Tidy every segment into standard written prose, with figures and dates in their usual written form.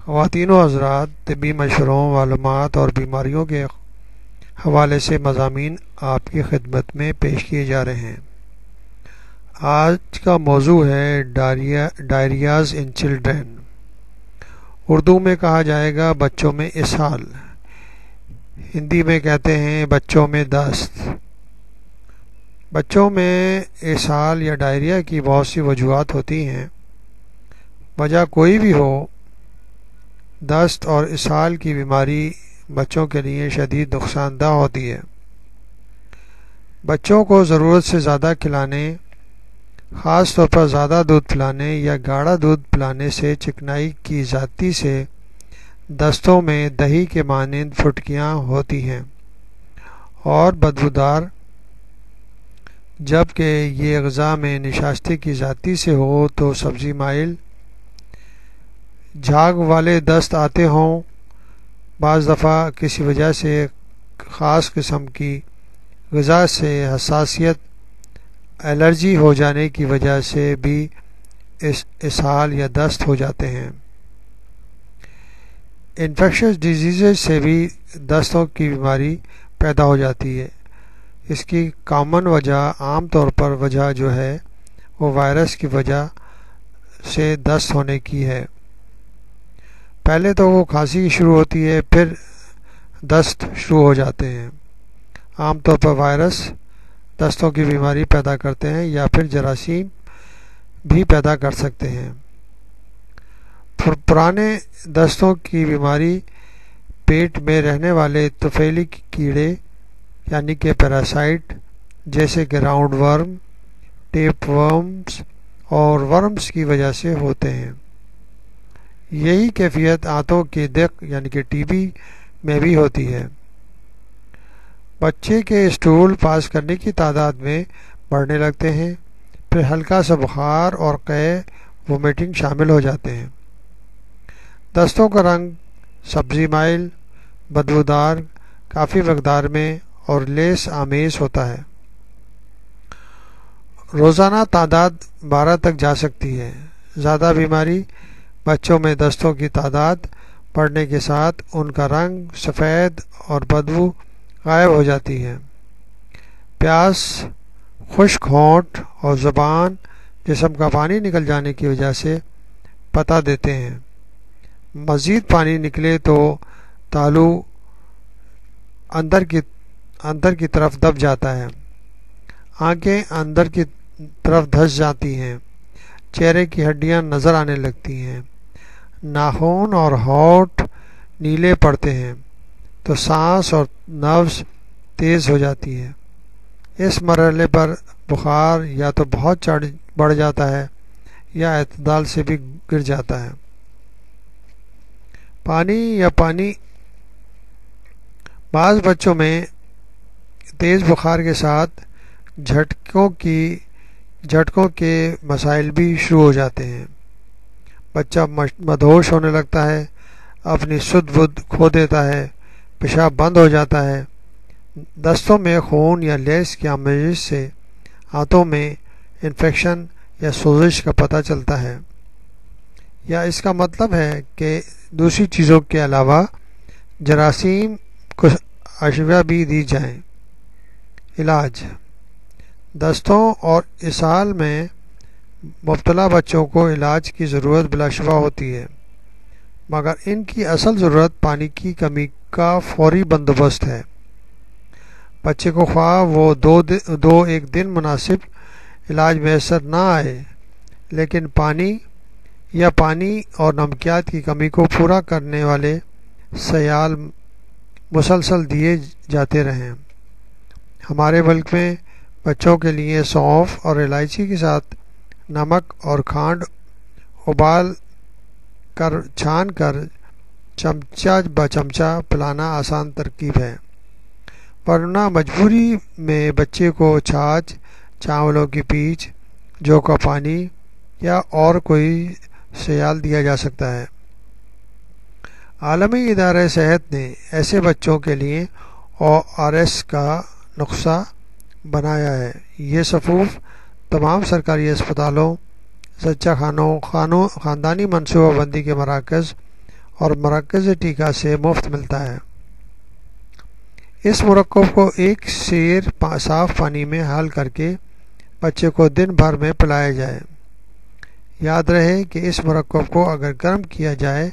خواتین و حضرات، طبی مشوروں، معلومات اور بیماریوں کے حوالے سے مضامین آپ کی خدمت میں پیش کیے جا رہے ہیں۔ آج کا موضوع ہے ڈائریاز ان چلڈرن۔ اردو میں کہا جائے گا بچوں میں اسہال، ہندی میں کہتے ہیں بچوں میں دست۔ بچوں میں اسہال یا ڈائریا کی بہت سی وجوہات ہوتی ہیں۔ وجہ کوئی بھی ہو، دست اور اسہال کی بیماری بچوں کے لیے شدید نقصان دہ ہوتی ہے۔ بچوں کو ضرورت سے زیادہ کھلانے، خاص طور پر زیادہ دودھ پلانے یا گاڑھا دودھ پلانے سے چکنائی کی زیادتی سے دستوں میں دہی کے مانند پھٹکیاں ہوتی ہیں اور بدبودار، جبکہ یہ غذا میں نشاستی کی زیادتی سے ہو تو سبزی مائل جھاگ والے دست آتے ہوں۔ بعض دفعہ کسی وجہ سے خاص قسم کی غذا سے حساسیت، الرجی ہو جانے کی وجہ سے بھی اسہال یا دست ہو جاتے ہیں۔ انفیکشس ڈیزیزز سے بھی دستوں کی بیماری پیدا ہو جاتی ہے۔ اس کی کامن وجہ، عام طور پر وجہ جو ہے وہ وائرس کی وجہ سے دست ہونے کی ہے۔ پہلے تو وہ کھانسی شروع ہوتی ہے، پھر دست شروع ہو جاتے ہیں۔ عام طور پر وائرس دستوں کی بیماری پیدا کرتے ہیں یا پھر جراثیم بھی پیدا کر سکتے ہیں۔ پرانے دستوں کی بیماری پیٹ میں رہنے والے طفیلی کیڑے یعنی کہ پیراسائٹ جیسے کہ راؤنڈ ورم، ٹیپ ورمز اور ورمز کی وجہ سے ہوتے ہیں۔ یہی کیفیت آنتوں کی دق یعنی کہ ٹی بی میں بھی ہوتی ہے۔ بچے کے اسٹول پاس کرنے کی تعداد میں بڑھنے لگتے ہیں، پھر ہلکا سا بخار اور قے وومیٹنگ شامل ہو جاتے ہیں۔ دستوں کا رنگ سبزی مائل، بدبودار، کافی مقدار میں اور لیس آمیز ہوتا ہے۔ روزانہ تعداد 12 تک جا سکتی ہے۔ زیادہ بیماری بچوں میں دستوں کی تعداد بڑھنے کے ساتھ ان کا رنگ سفید اور بدبو غائب ہو جاتی ہے۔ پیاس، خشک ہونٹ اور زبان جسم کا پانی نکل جانے کی وجہ سے پتہ دیتے ہیں۔ مزید پانی نکلے تو تالو اندر کی طرف دب جاتا ہے، آنکھیں اندر کی طرف دھس جاتی ہیں، چہرے کی ہڈیاں نظر آنے لگتی ہیں، ناخن اور ہونٹ نیلے پڑتے ہیں تو سانس اور نبض تیز ہو جاتی ہے۔ اس مرحلے پر بخار یا تو بہت بڑھ جاتا ہے یا اعتدال سے بھی گر جاتا ہے۔ پانی بعض بچوں میں تیز بخار کے ساتھ جھٹکوں کے مسائل بھی شروع ہو جاتے ہیں۔ بچہ مدہوش ہونے لگتا ہے، اپنی سدھ بدھ کھو دیتا ہے، پیشاب بند ہو جاتا ہے۔ دستوں میں خون یا لیس کی آمیزش سے آنتوں میں انفیکشن یا سوزش کا پتہ چلتا ہے، یا اس کا مطلب ہے کہ دوسری چیزوں کے علاوہ جراثیم کو اشیاء بھی دی جائیں۔ علاج: دستوں اور اسہال میں مبتلا بچوں کو علاج کی ضرورت بلا شبہ ہوتی ہے، مگر ان کی اصل ضرورت پانی کی کمی کا فوری بندوبست ہے۔ بچے کو خواہ وہ ایک دن مناسب علاج میسر نہ آئے، لیکن پانی اور نمکیات کی کمی کو پورا کرنے والے سیال مسلسل دیے جاتے رہیں۔ ہمارے ملک میں بچوں کے لیے سونف اور الائچی کے ساتھ نمک اور کھانڈ ابال کر چھان کر چمچہ بچمچہ پلانا آسان ترکیب ہے، ورنہ مجبوری میں بچے کو چھاچھ، چاولوں کی پیچ، جو کا پانی یا اور کوئی سیال دیا جا سکتا ہے۔ عالمی ادارہ صحت نے ایسے بچوں کے لیے ORS کا نسخہ بنایا ہے۔ یہ صفوف تمام سرکاری اسپتالوں، زچہ خانوں، خاندانی منصوبہ بندی کے مراکز اور مرکزی ٹیکہ سے مفت ملتا ہے۔ اس مرکب کو ایک سیر صاف پانی میں حل کر کے بچے کو دن بھر میں پلایا جائے۔ یاد رہے کہ اس مرکب کو اگر گرم کیا جائے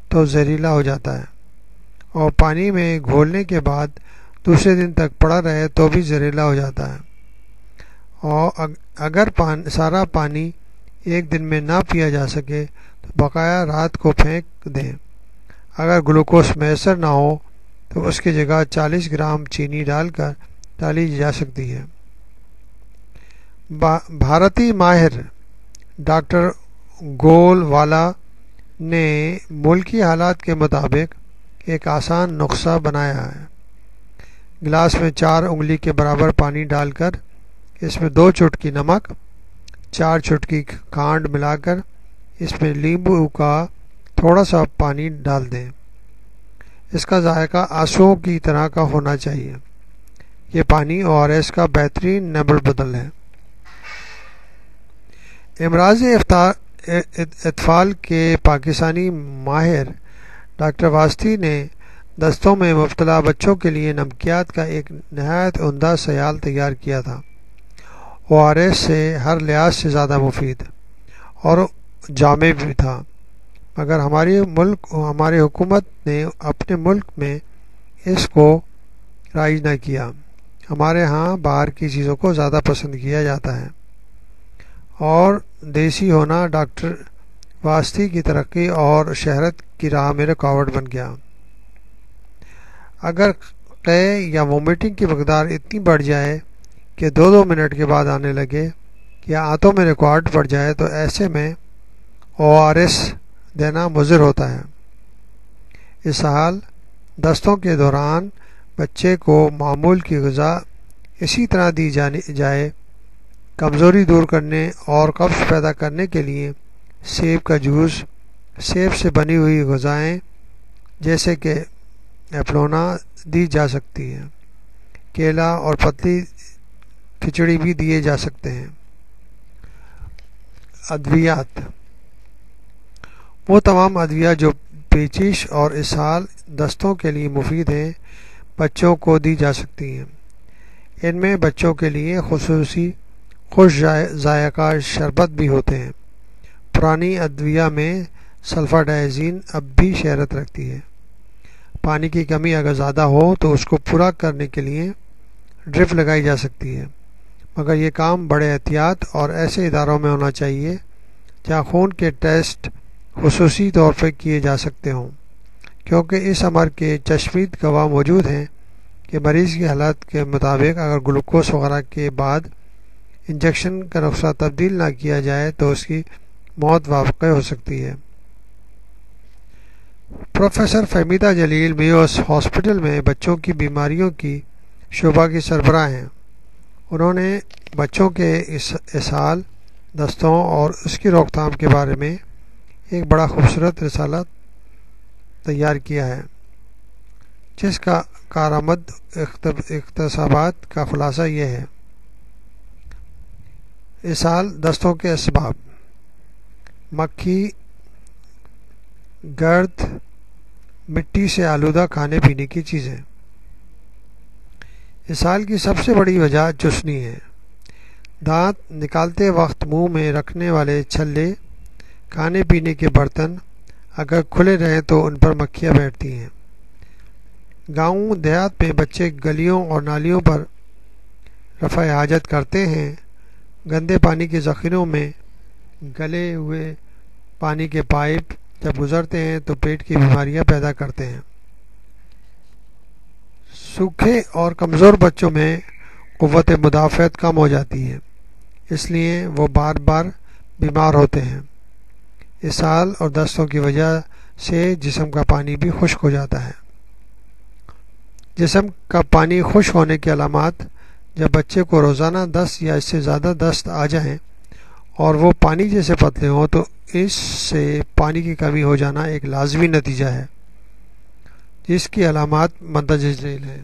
تو زہریلا ہو جاتا ہے، اور پانی میں گھولنے کے بعد دوسرے دن تک پڑا رہے تو بھی زہریلا ہو جاتا ہے۔ اور اگر سارا پانی ایک دن میں نہ پیا جا سکے تو بقایا رات کو پھینک دیں۔ اگر گلوکوز میسر نہ ہو تو اس کی جگہ 40 گرام چینی ڈالی جا سکتی ہے۔ بھارتی ماہر ڈاکٹر گول والا نے ملکی حالات کے مطابق ایک آسان نسخہ بنایا ہے۔ گلاس میں 4 انگلی کے برابر پانی ڈال کر اس میں 2 چٹکی نمک، 4 چٹکی کھانڈ ملا کر اس میں لیمبو کا تھوڑا سا پانی ڈال دیں۔ اس کا ذائقہ آنسوؤں کی طرح کا ہونا چاہیے۔ یہ پانی ORS کا بہترین نبل بدل ہے۔ امراض اطفال کے پاکستانی ماہر ڈاکٹر واسطی نے دستوں میں مبتلا بچوں کے لیے نمکیات کا ایک نہایت عمدہ سیال تیار کیا تھا۔ ORS سے ہر لحاظ سے زیادہ مفید اور جامع بھی تھا، مگر ہماری حکومت نے اپنے ملک میں اس کو رائج نہ کیا۔ ہمارے ہاں باہر کی چیزوں کو زیادہ پسند کیا جاتا ہے، اور دیسی ہونا ڈاکٹر واسطی کی ترقی اور شہرت کی راہ میں رکاوٹ بن گیا۔ اگر قے یا وومیٹنگ کی مقدار اتنی بڑھ جائے کہ 2 منٹ کے بعد آنے لگے یا آنتوں میں ریکارڈ پڑ جائے تو ایسے میں ORS دینا مضر ہوتا ہے۔ اس حال دستوں کے دوران بچے کو معمول کی غذا اسی طرح دی جائے۔ کمزوری دور کرنے اور قبض پیدا کرنے کے لیے سیب کا جوس، سیب سے بنی ہوئی غذائیں جیسے کہ ایپلونا دی جا سکتی ہے۔ کیلا اور پتلی کھچڑی بھی دیے جا سکتے ہیں۔ ادویات: وہ تمام ادویات جو پیچش اور اسہال دستوں کے لیے مفید ہیں بچوں کو دی جا سکتی ہیں۔ ان میں بچوں کے لیے خصوصی خوش ذائقہ شربت بھی ہوتے ہیں۔ پرانی ادویہ میں سلفاڈائزین اب بھی شہرت رکھتی ہے۔ پانی کی کمی اگر زیادہ ہو تو اس کو پورا کرنے کے لیے ڈرپ لگائی جا سکتی ہے، مگر یہ کام بڑے احتیاط اور ایسے اداروں میں ہونا چاہیے جہاں خون کے ٹیسٹ خصوصی طور پر کیے جا سکتے ہوں، کیونکہ اس امر کے چشمدید گواہ موجود ہیں کہ مریض کی حالت کے مطابق اگر گلوکوز وغیرہ کے بعد انجیکشن کا نسخہ تبدیل نہ کیا جائے تو اس کی موت واقع ہو سکتی ہے۔ پروفیسر فہمیدہ جلیل میو ہاسپٹل میں بچوں کی بیماریوں کی شعبہ کی سربراہ ہیں۔ انہوں نے بچوں کے اسہال، دستوں اور اس کی روک تھام کے بارے میں ایک بڑا خوبصورت رسالہ تیار کیا ہے، جس کا کارآمد اقتباسات کا خلاصہ یہ ہے۔ اسہال، دستوں کے اسباب: مکھی، گرد، مٹی سے آلودہ کھانے پینے کی چیزیں۔ اسہال کی سب سے بڑی وجہ چوسنی ہے۔ دانت نکالتے وقت منہ میں رکھنے والے چھلے، کھانے پینے کے برتن اگر کھلے رہیں تو ان پر مکھیاں بیٹھتی ہیں۔ گاؤں دیہات میں بچے گلیوں اور نالیوں پر رفع حاجت کرتے ہیں۔ گندے پانی کے ذخیروں میں گلے ہوئے پانی کے پائپ جب گزرتے ہیں تو پیٹ کی بیماریاں پیدا کرتے ہیں۔ سوکھے اور کمزور بچوں میں قوت مدافعت کم ہو جاتی ہے، اس لیے وہ بار بار بیمار ہوتے ہیں۔ اسہال اور دستوں کی وجہ سے جسم کا پانی بھی خشک ہو جاتا ہے۔ جسم کا پانی خشک ہونے کی علامات: جب بچے کو روزانہ 10 یا اس سے زیادہ دست آ جائیں اور وہ پانی جیسے پتلے ہوں تو اس سے پانی کی کمی ہو جانا ایک لازمی نتیجہ ہے، جس کی علامات مندرجہ ذیل ہیں۔